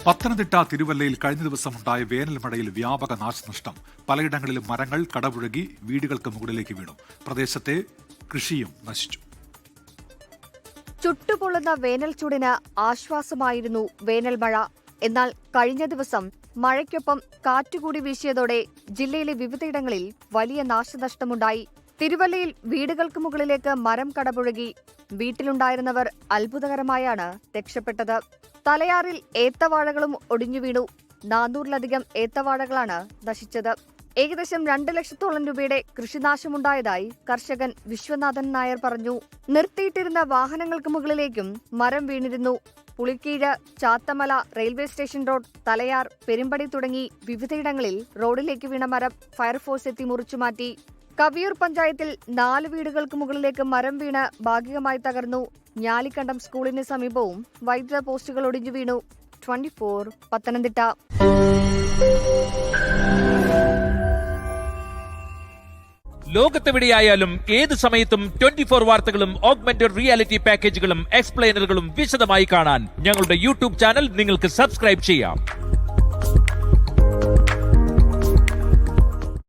പത്തനംതിട്ട തിരുവല്ലയിൽ കഴിഞ്ഞ ദിവസമുണ്ടായ വേനൽ മഴയിൽ വ്യാപക നാശനഷ്ടം. പലയിടങ്ങളിലും മരങ്ങൾ കടപുഴകി വീടുകൾക്ക് മുകളിലേക്ക് വീണു. പ്രദേശത്തെ കൃഷിയും നശിച്ചു. ചുട്ടുപൊള്ളുന്ന വേനൽ ചൂടിന് ആശ്വാസമായിരുന്നു വേനൽ മഴ. എന്നാൽ കഴിഞ്ഞ ദിവസം മഴയ്ക്കൊപ്പം കാറ്റുകൂടി വീശിയതോടെ ജില്ലയിലെ വിവിധയിടങ്ങളിൽ വലിയ നാശനഷ്ടമുണ്ടായി. തിരുവല്ലയിൽ വീടുകൾക്ക് മുകളിലേക്ക് മരം കടപുഴകി. വീട്ടിലുണ്ടായിരുന്നവർ അത്ഭുതകരമായാണ് രക്ഷപ്പെട്ടത്. തലയാറിൽ ഏത്തവാഴകളും ഒടിഞ്ഞു വീണു. 400-ലധികം ഏത്തവാഴകളാണ് നശിച്ചത്. ഏകദേശം 2 ലക്ഷത്തോളം രൂപയുടെ കൃഷിനാശമുണ്ടായതായി കർഷകൻ വിശ്വനാഥൻ നായർ പറഞ്ഞു. നിർത്തിയിട്ടിരുന്ന വാഹനങ്ങൾക്ക് മുകളിലേക്കും മരം വീണിരുന്നു. Pulikeezhu, Chathamala, railway station road, Thalayar, Perumpadi തുടങ്ങി വിവിധയിടങ്ങളിൽ റോഡിലേക്ക് വീണ മരം ഫയർഫോഴ്സ് എത്തി മുറിച്ചുമാറ്റി. കവിയൂർ പഞ്ചായത്തിൽ 4 വീടുകൾക്ക് മുകളിലേക്ക് മരം വീണ് ഭാഗികമായി തകർന്നു. ഞാലിക്കണ്ടം സ്കൂളിന് സമീപവും വൈദ്യുത പോസ്റ്റുകൾ ഒടിഞ്ഞു വീണു. 24 പത്തനംതിട്ട. ലോകത്തെവിടെയായാലും ഏത് സമയത്തും 24 വാർത്തകളും ഓഗ്മെന്റഡ് റിയാലിറ്റി പാക്കേജുകളും എക്സ്പ്ലെയിനറുകളും വിശദമായി കാണാൻ ഞങ്ങളുടെ യൂട്യൂബ് ചാനൽ നിങ്ങൾക്ക് സബ്സ്ക്രൈബ് ചെയ്യാം.